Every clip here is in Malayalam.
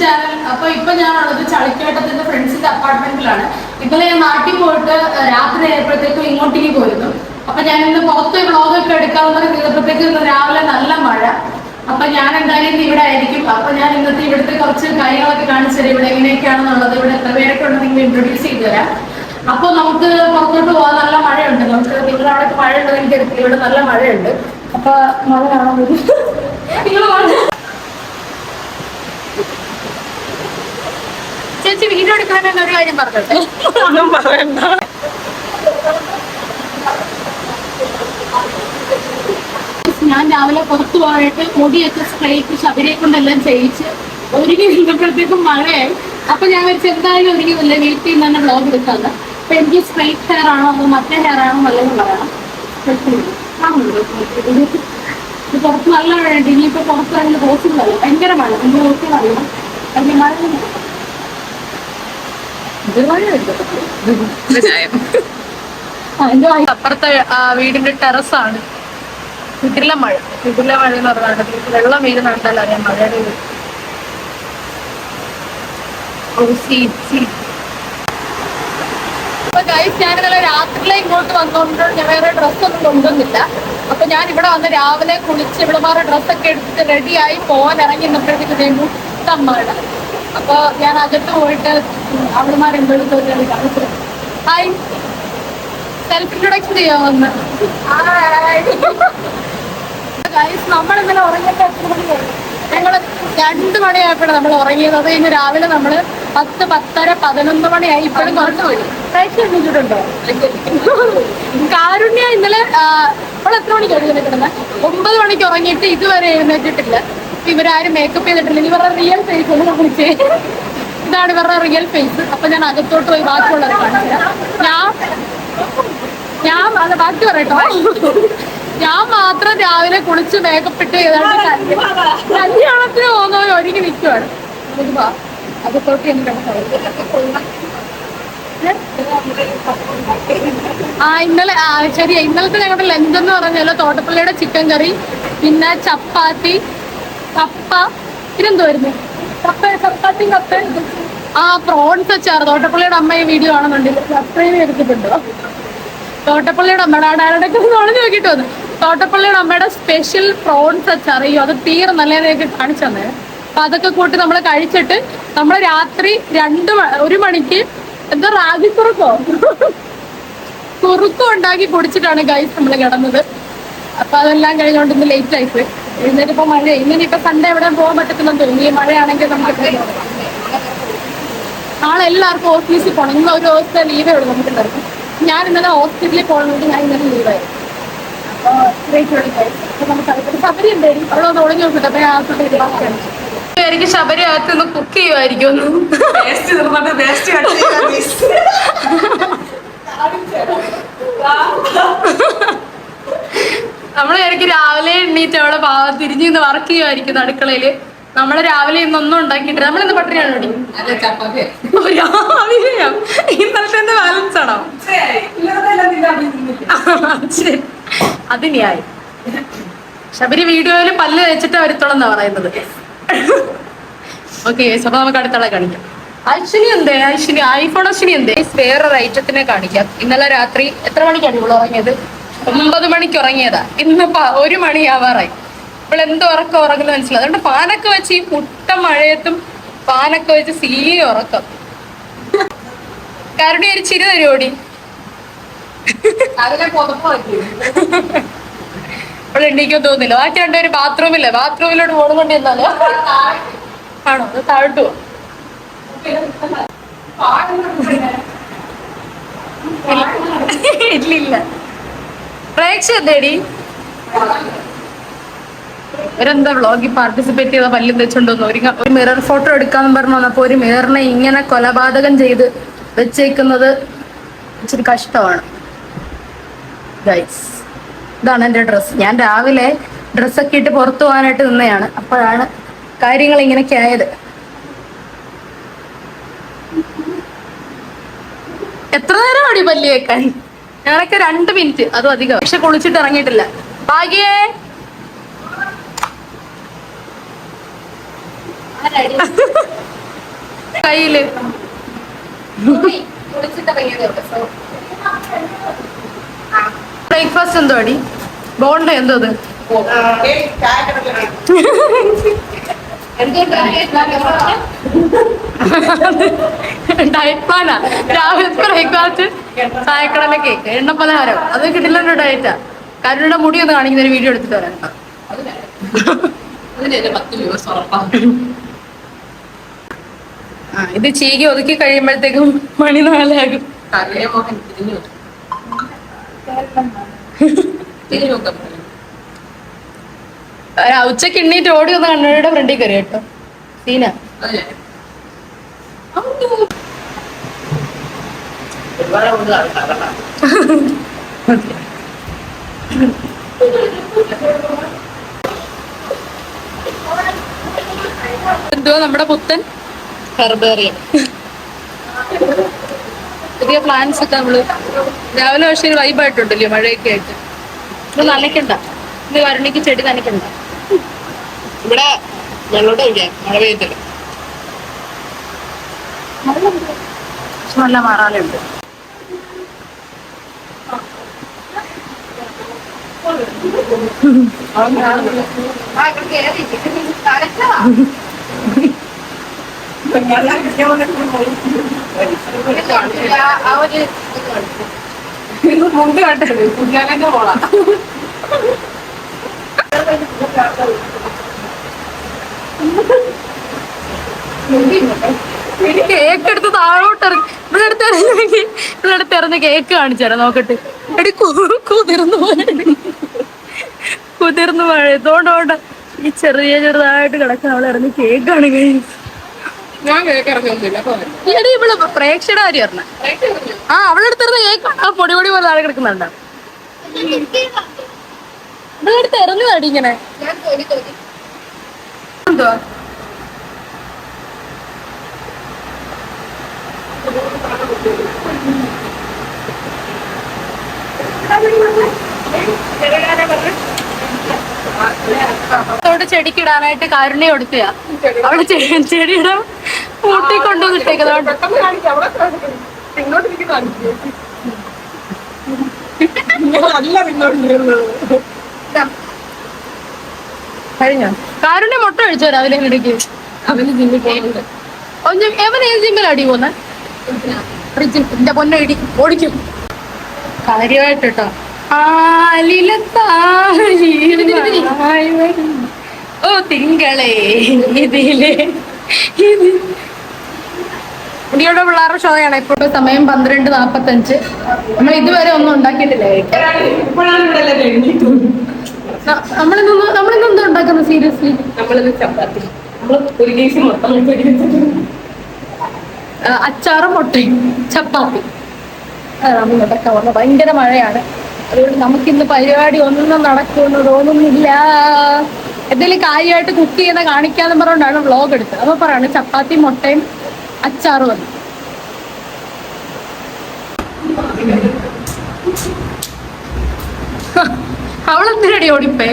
ചാനൽ. അപ്പൊ ഇപ്പൊ ഞാനുള്ളത് ചളിക്കേട്ടത്തിന്റെ ഫ്രണ്ട്സിന്റെ അപ്പാർട്ട്മെന്റിലാണ്. ഇന്നലെ ഞാൻ നാട്ടിൽ പോയിട്ട് രാത്രി ആയപ്പോഴത്തേക്കും ഇങ്ങോട്ടേക്ക് പോയിരുന്നു. അപ്പൊ ഞാൻ ഇന്ന് പുറത്ത് വ്ളോഗൊക്കെ എടുക്കാവുന്ന ചെയ്തപ്പോഴത്തേക്ക് ഇന്ന് രാവിലെ നല്ല മഴ. അപ്പൊ ഞാൻ എന്തായാലും ഇവിടെ ആയിരിക്കും. അപ്പൊ ഞാൻ ഇന്നത്തെ ഇവിടുത്തെ കുറച്ച് കാര്യങ്ങളൊക്കെ കാണിച്ചത് ഇവിടെ എങ്ങനെയൊക്കെയാണെന്നുള്ളത്, ഇവിടെ എത്ര പേരൊക്കെ ഉണ്ട് നിങ്ങൾ ഇൻട്രൊഡ്യൂസ് ചെയ്ത് തരാം. അപ്പൊ നമുക്ക് പുറത്തോട്ട് പോകാൻ നല്ല മഴയുണ്ട്. നമുക്ക് നിങ്ങളുടെ അവിടെ മഴ ഉണ്ടെന്ന് എനിക്കറിയില്ല, ഇവിടെ നല്ല മഴയുണ്ട്. അപ്പൊ മഴ കാണാൻ പറ്റും. നിങ്ങൾ ചേച്ചി വീഡിയോ എടുക്കാൻ തന്നെ ഒരു കാര്യം പറഞ്ഞോട്ടെ. ഒന്നും പറയണ്ട. ഞാൻ രാവിലെ പുറത്തു പോയിട്ട് മുടിയൊക്കെ സ്ട്രൈറ്റ് ശബരിയെ കൊണ്ടെല്ലാം ചെയ്യിച്ച് ഒരുങ്ങി നിന്നപ്പോഴത്തേക്കും മഴയായി. അപ്പൊ ഞാൻ വെച്ച് എന്തായാലും ഒരുങ്ങില്ല, വീട്ടിൽ നിന്ന് തന്നെ വ്ളോഗ് എടുക്കാതെ. അപ്പൊ എനിക്ക് സ്ട്രൈറ്റ് ഹെയർ ആണോ അതോ മറ്റേ ഹെയർ ആണോ നല്ലതെന്ന് പറയണം. ഇത് പുറത്ത് നല്ല മഴയുണ്ട്. ഇനിയിപ്പോ പുറത്തിറങ്ങുന്ന പോസിബിളല്ല, ഭയങ്കര മഴ. എന്റെ ഓക്കെ അറിയണം. അതിന് മഴ അപ്പുറത്തെ വീടിന്റെ ടെറസാണ്. ഇതിലെ മഴ എന്ന് പറഞ്ഞാൽ വെള്ളം വീഴുന്ന കണ്ടാലും അറിയാം മഴയുടെ. അപ്പൊ ഗൈസ്, ഞാൻ ഇന്നലെ രാത്രിയിലെ ഇങ്ങോട്ട് വന്നോണ്ട് ഞാൻ വേറെ ഡ്രസ്സൊന്നും കൊണ്ടുവന്നില്ല. അപ്പൊ ഞാൻ ഇവിടെ വന്ന് രാവിലെ കുളിച്ച് ഇവിടെ വേറെ ഡ്രസ്സൊക്കെ എടുത്തിട്ട് റെഡിയായി പോകാൻ ഇറങ്ങുന്നപ്പോഴത്തേക്ക് മൊത്തം മഴ. അപ്പൊ ഞാൻ അകത്ത് പോയിട്ട് അവളുമാരെന്തെടുത്ത് കാണിച്ചു. ഹായ്, സെൽഫ് ഇൻട്രൊഡക്ഷൻ ചെയ്യാമെന്ന്. ഗൈസ്, നമ്മളിന്നലെ ഉറങ്ങിയിട്ട് എത്ര മണിയായി? ഞങ്ങൾ 2 മണിയായപ്പോഴാണ് നമ്മൾ ഉറങ്ങിയത്. അത് കഴിഞ്ഞ് രാവിലെ നമ്മൾ 10, 10:30, 11 മണിയായി. ഇപ്പോഴും കുറച്ച് പോയി. കഴിച്ച് എണ്ണിച്ചിട്ടുണ്ടോ? കാരുണ്യ ഇന്നലെ അവൾ എത്ര മണിക്ക് എഴുന്നേറ്റിരുന്നത്? 9 മണിക്ക് ഉറങ്ങിയിട്ട് ഇതുവരെ എഴുന്നേറ്റിട്ടില്ല. ഇവരാരും മേക്കപ്പ് ചെയ്തിട്ടില്ല. ഇവരുടെ റിയൽ ഫേസ് ഒന്ന് വിളിച്ചേ. ഇതാണ് ഇവരുടെ റിയൽ ഫേസ്. അപ്പൊ ഞാൻ അകത്തോട്ട് പോയി ബാക്കിയുള്ളത് കാണിച്ചു. ഞാൻ അത് ബാക്കി പറയട്ടോ. ഞാൻ മാത്രം രാവിലെ കുളിച്ച് മേക്കപ്പ് ഇട്ട് കല്യാണത്തിന് പോകുന്നവർ ഒരുങ്ങി നിൽക്കുവാണ്. അകത്തോട്ട് ഇന്നലെ ശരിയാ, ഇന്നലത്തെ ഞങ്ങളുടെ ലഞ്ച് എന്ന് പറഞ്ഞാൽ തോട്ടപ്പള്ളിയുടെ ചിക്കൻ കറി, പിന്നെ ചപ്പാത്തി, കപ്പ, പിന്നെന്തുവായിരുന്നു ചപ്പാത്തി കപ്പ, പ്രോൺസ് അച്ചാർ. തോട്ടപ്പള്ളിയുടെ അമ്മ ഈ വീഡിയോ ആണെന്നുണ്ടെങ്കിൽ സബ്സ്ക്രൈബ് ചെയ്തിട്ടുണ്ടോ? തോട്ടപ്പള്ളിയുടെ അമ്മയുടെ ആരുടെയൊക്കെ നോളഞ്ഞ് നോക്കിയിട്ട് വന്നു. തോട്ടപ്പള്ളിയുടെ അമ്മയുടെ സ്പെഷ്യൽ പ്രോൺസ് അച്ചാർ. അയ്യോ, അത് തീർന്നല്ലേന്നൊക്കെ കാണിച്ചു തന്നെ. അപ്പൊ അതൊക്കെ കൂട്ടി നമ്മൾ കഴിച്ചിട്ട് നമ്മൾ രാത്രി 1 മണിക്ക് എന്താ റാഗി കുറുക്കോ ഉണ്ടാക്കി കുടിച്ചിട്ടാണ് ഗൈസ് നമ്മൾ കിടന്നത്. അപ്പൊ അതെല്ലാം കഴിഞ്ഞോണ്ട് ഇന്ന് ലേറ്റ് ആയിപ്പോയി. എഴുന്നേറ്റിപ്പോ മഴ. ഇന്നിപ്പോ സൺഡേ എവിടെ പോകാൻ പറ്റത്തില്ലെന്ന് തോന്നി. ഈ മഴയാണെങ്കിൽ നമുക്ക് നാളെ എല്ലാവർക്കും ഓഫീസിൽ പോകണം. ഇന്ന് ഒരു ദിവസത്തെ ലീവേ ഉള്ളൂ നമുക്കുണ്ടായിരുന്നു. ഞാൻ ഇന്നലെ ഹോസ്പിറ്റലിൽ പോകുന്നത് ഞാൻ ഇന്നലെ ലീവായിരുന്നു. ശബരി എന്തായാലും അവിടെ ഒന്ന് ഒളിഞ്ഞു നോക്കിട്ട് അപ്പൊ ഞാൻ ശബരി അകത്തുനിന്ന് കുക്ക് ചെയ്യുമായിരിക്കും. നമ്മള് എനിക്ക് രാവിലെ എണ്ണീറ്റ് അവിടെ തിരിഞ്ഞു നിന്ന് വർക്ക് ചെയ്യുമായിരിക്കും അടുക്കളയില്. നമ്മള് രാവിലെ ഇന്നൊന്നും ഉണ്ടാക്കിയിട്ടില്ല. നമ്മളിന്ന് പട്ടിണിയാണ് വേണ്ടി രാവിലെയാ. ഇന്നലത്തെ ബാലൻസ് ആണോ? ശരി, അതിനെയായി. ശബരി വീഡിയോയില് പല്ല് വെച്ചിട്ട് വരുത്തോളം എന്നാ പറയുന്നത്. ഓക്കെ, അപ്പൊ നമുക്ക് അടുത്തളെ കാണിക്കാം. അശ്വിനി എന്തേ? ഐഫോൺ അശ്വിനി എന്തേ? വേറൊരു ഐറ്റത്തിനെ കാണിക്കാം. ഇന്നലെ രാത്രി എത്ര മണിക്കാണ് ഇവിടെ ഉറങ്ങിയത്? 9 മണിക്ക് ഉറങ്ങിയതാ. ഇന്നിപ്പോ 1 മണിയാവാറായി. ഇപ്പോൾ എന്തോ ഉറക്കം ഉറങ്ങുന്നത് മനസ്സിലാവും. അതുകൊണ്ട് ഫാനൊക്കെ വെച്ച് ഈ മുട്ട മഴയത്തും ഫാനൊക്കെ വെച്ച് സീരി ഉറക്കം. കാരുണ്യ ഒരു ചിരി തരുമോടി? അപ്പോൾ എണ്ണീക്കോ തോന്നില്ല. ബാക്കി രണ്ടൊരു ബാത്റൂമില്ലേ, ബാത്റൂമിലോട്ട് പോകണം എന്നാലോ ആണോ? അത് താഴ്ത്തു ഇല്ലില്ല. പ്രേക്ഷ എന്തേടി? ഇവരെന്താ വ്ളോഗിൽ പാർട്ടിസിപ്പേറ്റ് ചെയ്ത പല്ലും വെച്ചോണ്ടോന്നു ഒരു മിറർ ഫോട്ടോ എടുക്കാന്ന് പറഞ്ഞു വന്നപ്പോ ഒരു മിററിനെ ഇങ്ങനെ കൊലപാതകം ചെയ്ത് വെച്ചേക്കുന്നത് ഇച്ചിരി കഷ്ടമാണ് ഗൈസ്. ഇതാണ് എൻ്റെ ഡ്രസ്സ്. ഞാൻ രാവിലെ ഡ്രസ്സൊക്കെ ഇട്ട് പുറത്തു പോകാനായിട്ട് നിന്നയാണ്. അപ്പോഴാണ് കാര്യങ്ങൾ ഇങ്ങനെയൊക്കെ ആയത്. എത്ര നേരം അടി പല്ല് കേൾക്കാൻ? ഞങ്ങളൊക്കെ 2 മിനിറ്റ്, അതും അധികം. പക്ഷെ കുളിച്ചിട്ട് ഇറങ്ങിയിട്ടില്ല. ഭാഗ്യേ കയ്യില് ബ്രേക്ക്ഫാസ്റ്റ് എന്തോ അടി ബോണ്ട എന്തോ അത് ഡയറ്റ് പ്ലാനാ രാവിലത്തെ ബ്രേക്ക്ഫാസ്റ്റ് ചായക്കടല കേക്ക് എണ്ണപ്പലഹാരം അത് കിട്ടില്ല ഡയറ്റാ കരുണയുടെ മുടി ഒന്ന് കാണിക്കുന്ന ഒരു വീഡിയോ എടുത്തിട്ട് വരാം ഇത് ചീകി ഒതുക്കി കഴിയുമ്പോഴത്തേക്കും മണി 4 ആകും ഉച്ചക്ക് എണ്ണീറ്റ് ഓടി ഒന്ന് കണ്ണൂരുടെ ഫ്രണ്ടിൽ കയറി കേട്ടോ സീന എന്തുവാ നമ്മുടെ പുത്തൻ ഹെർബേറിയം പുതിയ പ്ലാന്റ്സ് ഒക്കെ നമ്മള് രാവിലെ പക്ഷേ വൈബായിട്ടുണ്ടല്ലോ മഴയൊക്കെ ആയിട്ട് ഇത് നനയ്ക്കണ്ട ഇത് വരുണിക്ക് ചെടി നനയ്ക്കണ്ട ഇവിടെ വെള്ളോട്ട് ഒഴിക്കാം മഴ പെയ്യത്തില്ല നല്ല മാറാലുണ്ട് മുണ്ട് കണ്ടത് കുഞ്ഞാലന്റെ മോളാ കേക്ക് എടുത്ത് താഴോട്ട് ഇറങ്ങി ഇവിടെ അടുത്ത് ഇറങ്ങി കേക്ക് കാണിച്ചാരാ നോക്കട്ടെ എടി കുതിർന്നു മഴ ഇതോണ്ടോണ്ട ഈ ചെറുതായിട്ട് കിടക്കാൻ അവളെ ഇറങ്ങി കേക്കാണ് കഴിഞ്ഞു ഞാൻ കേക്ക് ഇറങ്ങിയൊന്നുമില്ല എടി ഇവള് പ്രേക്ഷയുടെ കാര്യം പറഞ്ഞ അവളെടുത്തിരുന്ന കേക്കാണ് ആ പൊടി പോലെ താഴെ കിടക്കുന്നുണ്ട് ഇവളെടുത്ത് ഇറങ്ങുതാടി ഇങ്ങനെ എന്തുവാ ചെടിക്കിടാനായിട്ട് കാരുണ്യം കൊടുത്തയാ അവിടെ ചെടിയുടെ കൂട്ടി കൊണ്ടുവന്നിട്ടേക്കുന്നത് കഴിഞ്ഞോ കാരുണ്യം മുട്ട കഴിച്ചോ രാവിലെ ഇടയ്ക്ക് അവന് ജിമ്മിൽ പോകുന്നുണ്ട് എവൻ ഏത് ജിമ്മിലടി പോന്നെ എന്റെ പൊന്നെ ഇടി ഓടിക്കും കാര്യമായിട്ട് കേട്ടോ ഓ തിങ്കളേ ഇതിലെ കുടിയുടെ പിള്ളേരുടെ ഷോയാണ് ഇപ്പോൾ സമയം 12:45 നമ്മൾ ഇതുവരെ ഒന്നും ഉണ്ടാക്കിയിട്ടില്ല നമ്മളിന്നെന്താ ഉണ്ടാക്കുന്നത് സീരിയസ്ലി നമ്മളിത് ചപ്പാത്തി ഒരു കേസ് മൊത്തം അച്ചാറും മുട്ടയും ചപ്പാത്തി നമ്മളുണ്ടാക്കാൻ വന്നത് ഭയങ്കര മഴയാണ് അതുകൊണ്ട് നമുക്കിന്ന് പരിപാടി ഒന്നും നടക്കുമെന്ന് തോന്നുന്നില്ല എന്തെങ്കിലും കാര്യമായിട്ട് കുക്ക് ചെയ്യുന്ന കാണിക്കാന്ന് പറഞ്ഞുകൊണ്ടാണ് വ്ളോഗ് എടുത്തത് അപ്പൊ പറയാണ് ചപ്പാത്തി മുട്ടയും അച്ചാറും വന്നു അവളെന്തിനടി ഓടിപ്പേ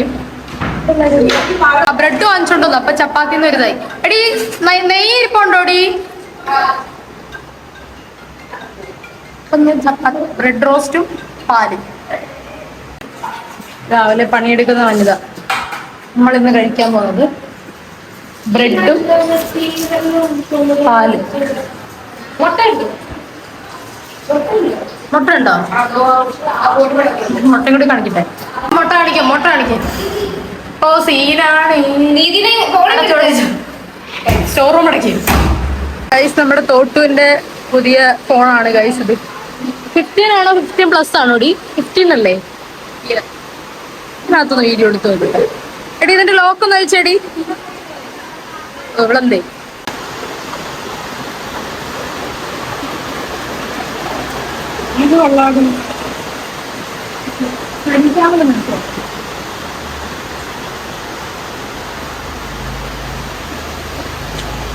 ബ്രെഡ് വാങ്ങിച്ചോണ്ടോ അപ്പൊ ചപ്പാത്തിന്ന് ഒരു ഇതായി എടി നെയ്യ് ഇരിപ്പുണ്ടോടി ചപ്പാത്തി ബ്രെഡ് റോസ്റ്റും പാലും രാവിലെ പണിയെടുക്കുന്ന വനിത നമ്മളിന്ന് കഴിക്കാൻ പോകുന്നത് ബ്രെഡും പാലും മുട്ട ഉണ്ടോ മുട്ടയും കൂടി കാണിക്കട്ടെ മുട്ട കാണിക്കാം ഓ സീനാണ് സ്റ്റോറൂം അടക്കി ഗൈസ് നമ്മുടെ തോട്ടുവിന്റെ പുതിയ ഫോണാണ് ഗൈസ് ഇത് 15 ആണോ 15+ ആണോ ഡി 15 അല്ലേ ഇതിനകത്തൊന്ന് വീഡിയോ എടുത്ത് നോക്കട്ടെ എടി ഇതിന്റെ ലോക്ക് ഒന്ന് അഴിച്ചെടി ഇവളെന്തേ ഇത് കൊള്ളാകും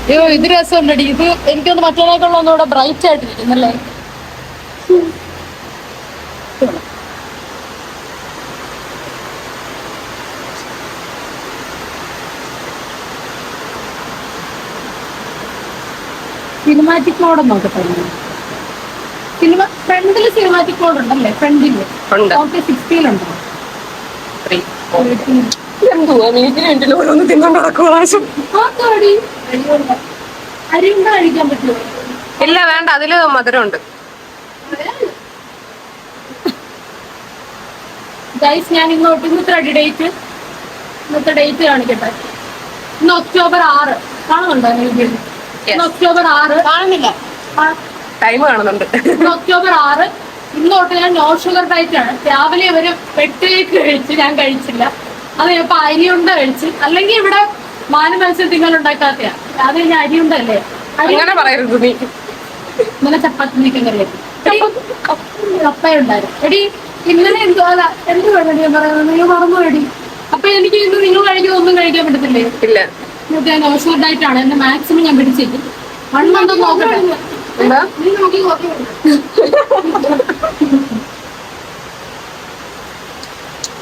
അയ്യോ ഇത് രസമുണ്ടടി ഇത് എനിക്കൊന്ന് മറ്റേനേക്കുള്ള ഒന്നുകൂടെ ബ്രൈറ്റ് ആയിട്ടിരിക്കുന്നല്ലേ സിനിമാറ്റിക് മോഡ് നോക്കട്ടെ. ഫ്രണ്ടില് സിനിമാറ്റിക് മോഡ് ഉണ്ടല്ലേ? ഫ്രണ്ടില് ഉണ്ട്. ഓക്കെ. 16 ഉണ്ടോ? എന്തുവാ മീറ്റിന് ഓരോന്ന് തിന്നാൻ നടക്കുവാ. അരിയുണ്ട കഴിക്കാൻ പറ്റുമോ? ഇല്ല വേണ്ട, അതില് മധുരമുണ്ട്. ഗൈസ്, ഞാൻ ഇന്നത്തെ ഡേറ്റ് കാണിക്കട്ടെ. ഇന്ന് ഒക്ടോബർ 6. കാണുന്നുണ്ടോ? ഇന്ന് ഒക്ടോബർ 6. കാണുന്നില്ല. ടൈം കാണുന്നുണ്ട്. ഇന്ന് ഒക്ടോബർ 6. ഇന്ന് തൊട്ട് ഞാൻ നോ ഷുഗർ ഡയറ്റ് ആണ്. രാവിലെ ഒരു പെട്ടിലേക്ക് കഴിച്ച്, ഞാൻ കഴിച്ചില്ല. അത് ഇപ്പൊ അരിയുണ്ട കഴിച്ച്. അല്ലെങ്കിൽ ഇവിടെ മത്സ്യത്തിങ്ങൾ ഉണ്ടാക്കാത്തയാ. അത് ഞാൻ അരിയുണ്ട അല്ലേ? അങ്ങനെ പറയരുത് നീ. ഇന്നലെ ചപ്പാത്തി നീക്കം കറിയാക്കി. കപ്പയുണ്ടായിരുന്നു. എടി ഇന്നലെ എന്ത് വേണം ഞാൻ പറയുന്നത്? നിങ്ങൾ മറന്നു എടി. അപ്പൊ എനിക്ക് ഇന്ന് നിങ്ങൾ കഴിക്കുന്ന ഒന്നും കഴിക്കാൻ പറ്റത്തില്ലേ? ഇല്ല. ഞാൻ നോ ഷുഗർ ഡയറ്റ് ആണ്. എന്റെ മാക്സിമം ഞാൻ പിടിച്ചേക്കും. 1 month നോക്കട്ടെ. എന്താ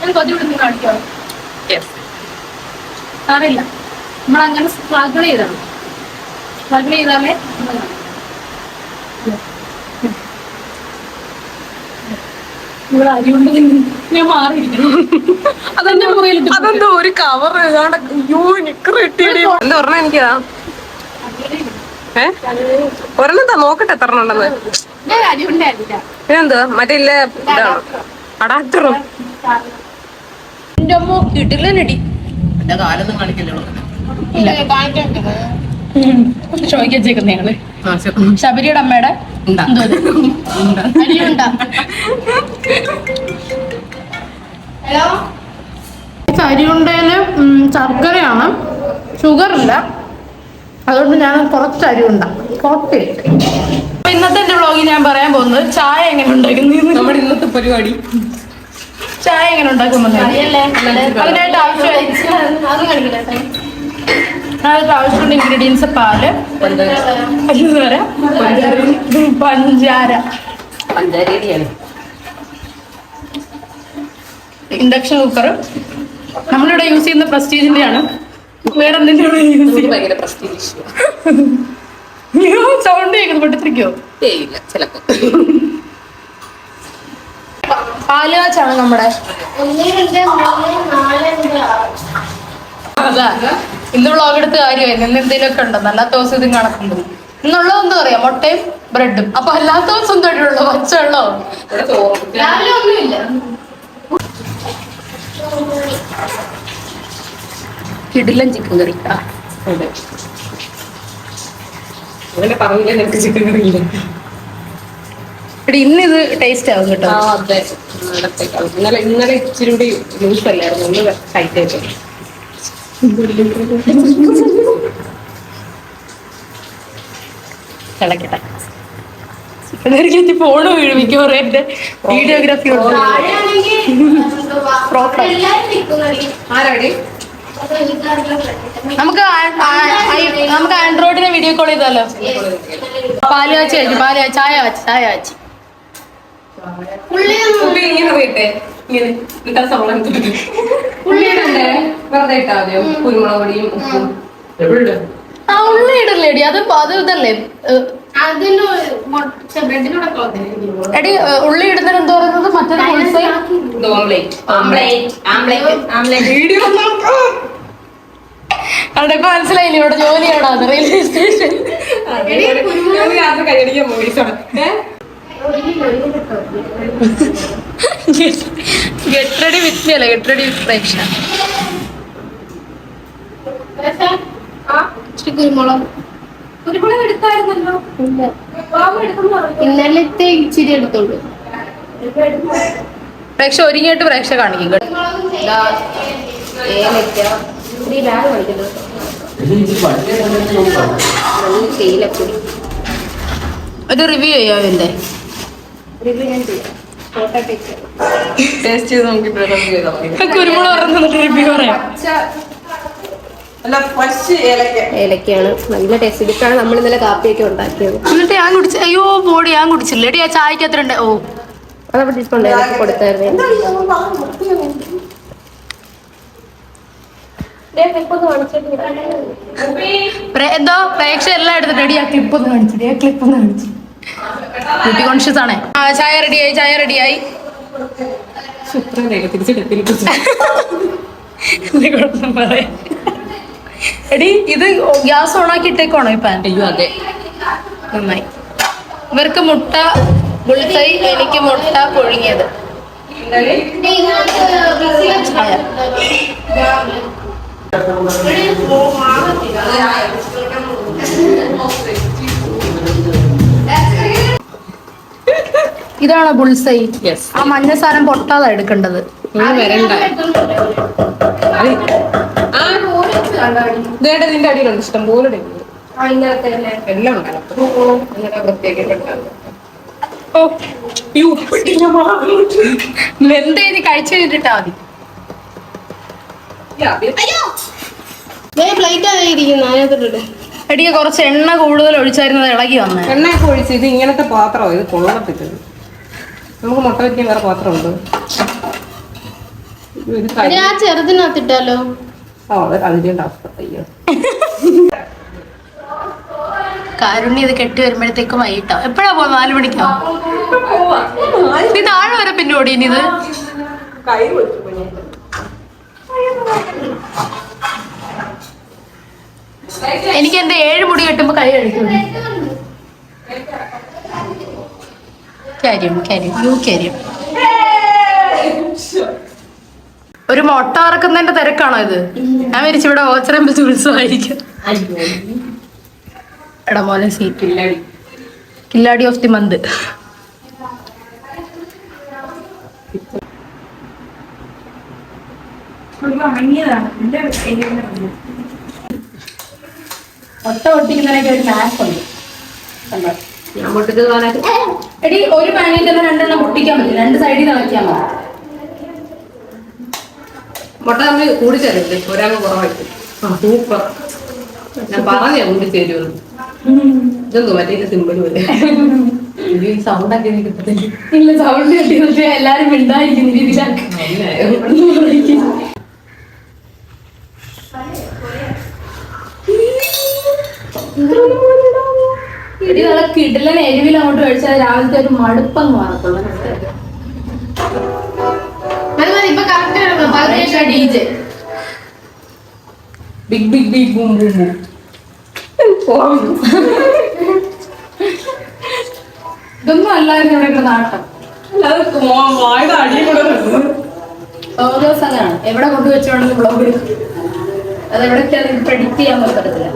ഞാൻ കൊതി വിടുന്നു കാണിക്കോ? Yes. അറിയില്ല. നമ്മളങ്ങനെ സ്ട്രഗിൾ ചെയ്താണ്. സ്ട്രഗിൾ ചെയ്താലേ ഇവിടെ അരിയുണ്ട്. ഞാൻ മാറിയിരിക്കണം. അതെന്റെ മുറിയിലിട്ട് അതെന്തോ ഒരു കവർ എന്താ പറഞ്ഞ എനിക്കതാ. ഒരെണ്ണെന്താ നോക്കട്ടെ എത്ര ഉണ്ടെന്ന്. പിന്നെന്താ മറ്റേ ഇല്ല ഇതാണ് അടാക്ടറും. എന്റെ അമ്മ കിട്ടില്ലടി. എന്റെ കാലൊന്നും കാണിക്കല്ലോ. ചോദിക്കുന്നയാള് ശബരിയുടെ അമ്മയുടെ അരിയുണ്ട. അരിയുണ്ടയില് ശർക്കരയാണ്, ഷുഗർ ഇല്ല. അതുകൊണ്ട് ഞാൻ കുറച്ച് അരിയുണ്ട. അപ്പൊ ഇന്നത്തെ എന്റെ വ്ളോഗിൽ ഞാൻ പറയാൻ പോകുന്നത് ചായ എങ്ങനെ ഉണ്ടാക്കുന്നു. നമ്മുടെ ഇന്നത്തെ പരിപാടി ചായ എങ്ങനെ ഉണ്ടാക്കുന്നത്. അതിനായിട്ട് ആവശ്യമുള്ള ഇൻഗ്രീഡിയൻസ് പാല്, പഞ്ചാര, ഇൻഡക്ഷൻ കുക്കർ. നമ്മളിവിടെ യൂസ് ചെയ്യുന്ന പ്രസ്റ്റീജിന്റെ ആണ്. വേറെ എന്തിന്റെ യൂസ് ചെയ്യും? ഭയങ്കര പ്രസ്റ്റീജ്. സൗണ്ട് കേൾക്കുന്നത് പൊട്ടിത്തിരിക്കോ? ഇല്ല ചിലപ്പോ. പാല് കാച്ചാണ് നമ്മുടെ. അതാ ഇന്ന് വ്ളോഗ് എടുത്ത കാര്യമായി. ഇന്ന് എന്തെങ്കിലുമൊക്കെ ഉണ്ടോ? അല്ലാത്ത ദിവസം ഇതും കണക്കുണ്ട്. ഇന്നുള്ളത് എന്താ പറയാ? മുട്ടയും ബ്രെഡും. അപ്പൊ അല്ലാത്ത ദിവസം തൊട്ടുള്ളൂ പച്ചവെള്ളോ? രാവിലെ ഒന്നുമില്ല. കിടിലൻ ചിക്കൻ കറി. അങ്ങനെ പറഞ്ഞില്ല നിനക്ക് ചിക്കൻ കറി ഇല്ല. ഇന്ന് ഇത് ടേസ്റ്റ് ആവും കേട്ടോ. അതെ. ഇന്നലെ ഇച്ചിരി കൂടി ലൂസ് അല്ലായിരുന്നു. ഒന്ന് ടൈറ്റ് ആയിട്ട് തിളക്കട്ടെ. ഫോണ് വീഴും മിക്കവാറും. എന്റെ വീഡിയോഗ്രാഫി ആരാടി? നമുക്ക് ആൻഡ്രോയിഡിനെ വീഡിയോ കോൾ ചെയ്താലോ? പാല് കാച്ചി കഴിച്ചു. ചായ കാച്ചി ഇങ്ങനെ പോയിട്ടെ ഇങ്ങനെ വെറുതെ ഇട്ടാ മതിയോ? കുരുമുളക് പൊടിയും ഉപ്പും. ആ ഉള്ളി ഇടല്ലേടി? അത് ഇതല്ലേ എടി? ഉള്ളി ഇടുന്നതിന് എന്താ പറയുന്നത്? മറ്റൊരു അവിടെയൊക്കെ മനസ്സിലായില്ലേ? ഇവിടെ ജോലിയാണോ? Railway station. കൈയടിക്കാൻ പോയി. ഗെറ്റ് റെഡി വിത്ത് മീ അല്ല, ഗെറ്റ് റെഡി വിത്ത് പ്രേക്ഷ. കുരുമുളക് എടുത്തായിരുന്നല്ലോ. ഇന്നലത്തെ ഇച്ചിരി എടുത്തോളൂ. പ്രേക്ഷ ഒരുങ്ങിയിട്ട് പ്രേക്ഷ കാണിക്കും. ഒരു റിവ്യൂ ചെയ്യാം ഇതിന്റെ. ടേസ്റ്റ് ചെയ്ത് നോക്കിട്ട് കുരുമുളക് പറഞ്ഞിട്ട് റിവ്യൂ പറയാം. ഏലക്കയാണ് നല്ല ടേസ്റ്റ്. ഇതിട്ടാണ് നമ്മൾ ഇന്നലെ കാപ്പിയൊക്കെ ഉണ്ടാക്കിയത്. എന്നിട്ട് ഞാൻ കുടിച്ച. അയ്യോ ബോഡി ഞാൻ കുടിച്ചില്ല. എടി ആ ചായക്ക് അത്ര ഉണ്ട്. ഓ അതവിടെ ഡിസ്കൗണ്ട് കൊടുത്തായിരുന്നു. എന്തോ പ്രേക്ഷ എല്ലാം എടുത്തിട്ട് റെഡി ആ ക്ലിപ്പ് ഒന്ന് കാണിച്ചിട്ട് ക്ലിപ്പ് ഒന്ന് കാണിച്ചു. ബ്യൂട്ടി കോൺഷ്യസ് ആണേ. ആ ചായ റെഡിയായി, ചായ റെഡിയായി. എടി ഇത് ഗ്യാസ് ഓണാക്കി ഇട്ടേക്കോണോ ഇപ്പൊ? അയ്യോ അതെ, നന്നായി. ഇവർക്ക് മുട്ട ബുൾസൈ, എനിക്ക് മുട്ട പുഴുങ്ങിയത്. ചായ. ഇതാണോ ബുൾസൈ? യെസ്. ആ മഞ്ഞ സാധനം പൊട്ടാതാ എടുക്കേണ്ടത്. വരണ്ട. ഇതേടെ നിന്റെ അടിയിലുണ്ട് ഇഷ്ടം പോലെ എല്ലാം ഉണ്ടല്ലോ. വെന്തേന് കഴിച്ചു കഴിഞ്ഞിട്ടാ മതി. എടിയെ കുറച്ച് എണ്ണ കൂടുതൽ ഒഴിച്ചായിരുന്നത് ഇളകി വന്നേ. എണ്ണയൊക്കെ ഒഴിച്ച് ഇത് ഇങ്ങനത്തെ പാത്രമാണ്, ഇത് കൊള്ളത്തില്ല. നമുക്ക് മുട്ട വയ്ക്കാൻ വേറെ പാത്രമുണ്ട്. ചെറുതിനകത്തിട്ടാലോ? അതിന്റെ അവസ്ഥ. അയ്യോ കാരുണ്യ ഇത് കെട്ടി വരുമ്പോഴത്തേക്കും വൈകിട്ടോ. എപ്പോഴാ പോകുന്നത്? 4 മണിക്കോ? നീ താഴെ വരെ പിന്നെ ഓടിയിനി ഇത്. എനിക്ക് എന്റെ 7 മുടി കെട്ടുമ്പോ കൈ കഴിക്കും. കാര്യം ഒരു മുട്ട വറക്കുന്നതിന്റെ തിരക്കാണോ ഇത്? ഞാൻ വിരിച്ചു ഇവിടെ ഓച്ചറമ്പ് ഉത്സവമായിരിക്കും. എടാ മോനെ സീറ്റ് കില്ലാടി ഓഫ് ദി മന്ത്. മുട്ട പൊട്ടിക്കുന്നതിനൊക്കെ ഒരു മാപ്പ് ഉണ്ട്. ഞാൻ പൊട്ടിച്ച് എടി ഒരു പാനിൽ തന്നെ 2 എണ്ണം പൊട്ടിക്കാൻ പറ്റില്ല. 2 സൈഡിൽ നിറയ്ക്കാൻ മതി. മുട്ട നമ്മൾ കൂടിച്ചേരില്ലേ, ഒരാൾക്ക് കുറവായിട്ട്. സൂപ്പർ. ഞാൻ പറഞ്ഞ കൂടിച്ചേരുമെന്ന്. ഇതൊന്നും മറ്റേ സിമ്പിൾ പോലെ സൗണ്ട് ഒക്കെ കിട്ടത്തില്ല. ഇല്ല, സൗണ്ട് കിട്ടി എല്ലാരും മിണ്ടായിരിക്കുന്ന രീതിയിലാക്കി. ഇടി നല്ല കിടിലൻ എരിവിൽ അങ്ങോട്ട് കഴിച്ചാൽ രാവിലത്തെ ഒരു മടുപ്പങ്ങ് മാറത്തുള്ളൂ. Big big big boom boom boom. ഇതൊന്നും അല്ലായിരുന്നു ഇവിടെ നാട്ടം. ഓരോ സ്ഥലമാണ് എവിടെ കൊണ്ടുവച്ചോണ്ടെന്ന് ബ്ലോഗ് എടുക്കും. അതെവിടൊക്കെയാണ് പ്രെഡിക്റ്റ് ചെയ്യാൻ പറ്റത്തില്ല.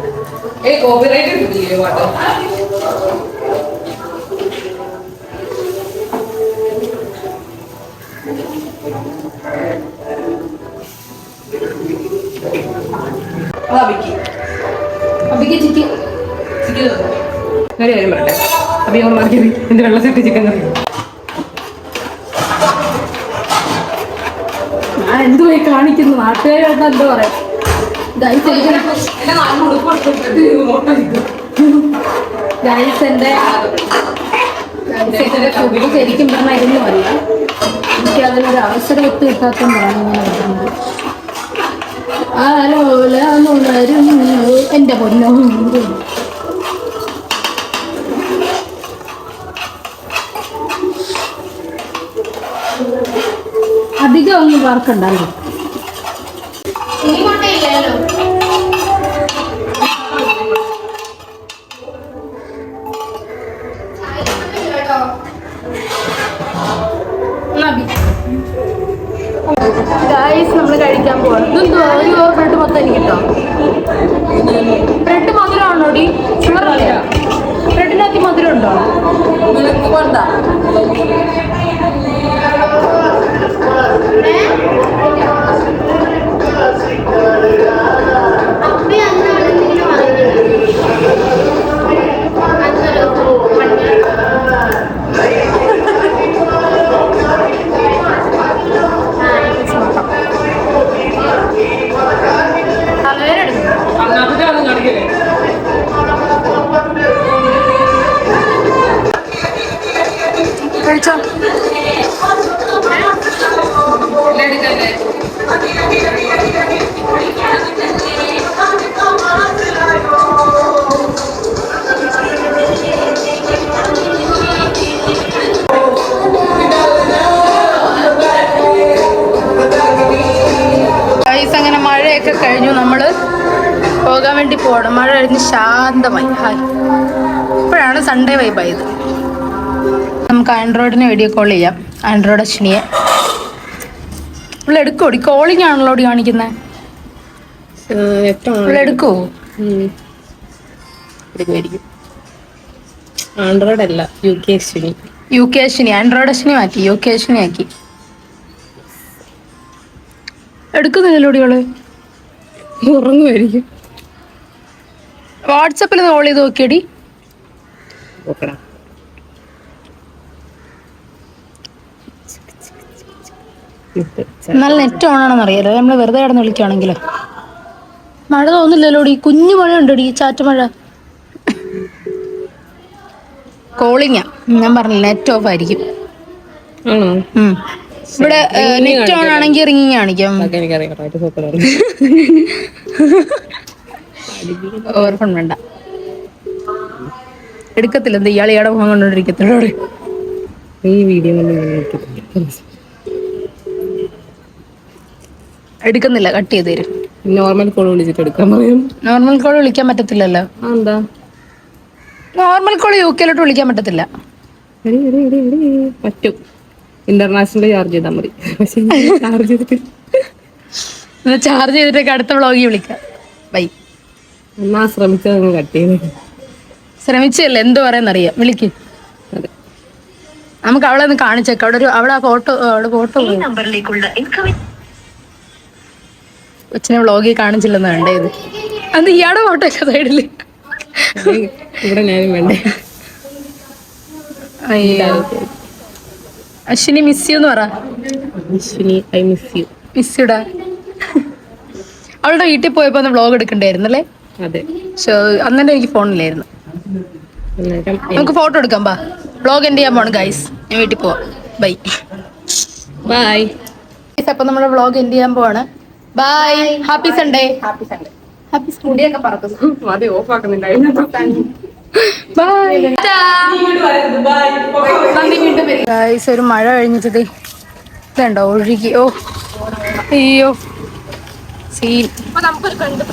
അബിക്ക് ചിക്കൻ കാര്യം പറയട്ടെ. അപ്പൊ ഞങ്ങൾ മാറ്റിയത് എന്റെ വെള്ളത്തിട്ട് ചിക്കൻ കറി. ഞാൻ എന്തുപോയി കാണിക്കുന്നു? നാട്ടുകാരായിട്ട് എന്താ പറയാ? ഗൈസ് എന്റെ ശരിക്കും പറഞ്ഞാൽ ഇരുന്നു അല്ല, എനിക്ക് അതിനൊരു അവസരം ഒത്തു കിട്ടാത്തതാണ് ഇങ്ങനെ പറയുന്നത്. ആലോലമുണരും എന്റെ പൊന്നോ. അധികം ഒന്നും വാർക്കണ്ടല്ലോ. ഗൈസ് നമ്മൾ കഴിക്കാൻ പോവാണ്. ഇതെന്തോ ഒരു ബ്രെഡ് മൊത്തം എനിക്ക് കിട്ടോ? Bread മധുരമാണോ D? ബ്രെഡിനകത്ത് മധുരം ഉണ്ടോ? കഴിച്ചോ? പോകാൻ വേണ്ടി പോകണം. മഴ കഴിഞ്ഞ് ശാന്തമായി. ഹായ്, ഇപ്പോഴാണ് സൺഡേ വൈബായത്. നമുക്ക് ആൻഡ്രോയിഡിനെ വീഡിയോ കോൾ ചെയ്യാം. ആൻഡ്രോയിഡ് അശ്വിനിയെ ഇവിടെ എടുക്കോടി. കോളിംഗ് ആണല്ലോ ഓടി കാണിക്കുന്നത്. ഇവിടെ എടുക്കോ? ആൻഡ്രോയിഡ് അല്ല, UK Ashwini. UK Ashwini. Android Ashwini മാറ്റി UK അശ്വിനി ആക്കി. എടുക്കുന്നില്ലല്ലോ ഓടിയോള്. ഉറങ്ങുമായിരിക്കും. വാട്സപ്പിൽ കോൾ ചെയ്ത് നോക്കിയടി. നല്ല നെറ്റ് ഓൺ ആണെന്ന് അറിയാലോ. നമ്മള് വെറുതെ കിടന്ന് വിളിക്കുകയാണെങ്കിലോ. മഴ തോന്നില്ലല്ലോടി. കുഞ്ഞു മഴ ഉണ്ടോടി, ചാറ്റ മഴ. കോളിങ്ങാ, ഞാൻ പറഞ്ഞില്ല. നെറ്റ് ഓഫ് ആയിരിക്കും. ഇവിടെ നെറ്റ് ഓൺ ആണെങ്കിൽ റിംഗിങ് കാണിക്കും. ഓർഫൺ വേണ്ട, എടുക്കത്തില്ല. എന്താ ഇയാൾ ഇയാളെ മുഖം കണ്ടോണ്ടിരിക്കത്തില്ലോ. ഈ വീഡിയോ എടുക്കുന്നില്ല, കട്ട് ചെയ്ത് തരും. നോർമൽ കോൾ വിളിച്ചിട്ട് എടുക്കാൻ പറയും. നോർമൽ കോൾ വിളിക്കാൻ പറ്റത്തില്ലല്ലോ. എന്താ നോർമൽ കോൾ UK വിളിക്കാൻ പറ്റത്തില്ല. പറ്റും, ഇന്റർനാഷണൽ ചാർജ് ചെയ്താൽ മതി. പക്ഷെ ചാർജ് ചെയ്തിട്ടൊക്കെ അടുത്ത വ്ളോഗിൽ വിളിക്കാം. ബൈ. എന്നാ ശ്രമിച്ചത് കട്ട് ചെയ്ത്. ശ്രമിച്ചല്ലേ, എന്ത് പറയാന്നറിയാം. വിളിക്ക്. നമുക്ക് അവളെ ഒന്ന് കാണിച്ചേക്കാം. അവിടെ ഫോട്ടോ കൊച്ചിനെ വ്ളോഗിൽ കാണിച്ചില്ലെന്ന് വേണ്ടത്. അത് ഇയാടെ ഫോട്ടോ ഒക്കെ സൈഡില്. ഇവിടെ ഞാനും വേണ്ടേ. അശ്വിനി മിസ് യു എന്ന് പറ. Ashwini I miss you. Miss യുടാ. അവളുടെ വീട്ടിൽ പോയപ്പോ ഒന്ന് വ്ളോഗ് എടുക്കണ്ടായിരുന്നല്ലേ? അതെ. അന്നെ എനിക്ക് ഫോണിലായിരുന്നു. നമുക്ക് ഫോട്ടോ എടുക്കാം. ബാ, വ്ളോഗ് എൻഡ് ചെയ്യാൻ പോണ് ഗൈസ്. ഞാൻ വീട്ടിൽ പോവാം. Bye bye. അപ്പൊ നമ്മുടെ വ്ളോഗ് എൻഡ് ചെയ്യാൻ പോവാണ്. Bye. Happy Sunday. Happy Sunday. Happy Sunday ഒക്കെ പറക്കുന്നു. അത് ഓഫ് ആക്കുന്നുണ്ടായിരുന്നു. ഗൈസ്, ഒരു മഴ കഴിഞ്ഞിട്ട് ഇതുണ്ടോ ഒഴുകി. ഓ അയ്യോ സീൻ. നമുക്കൊരു ഫ്രണ്ട്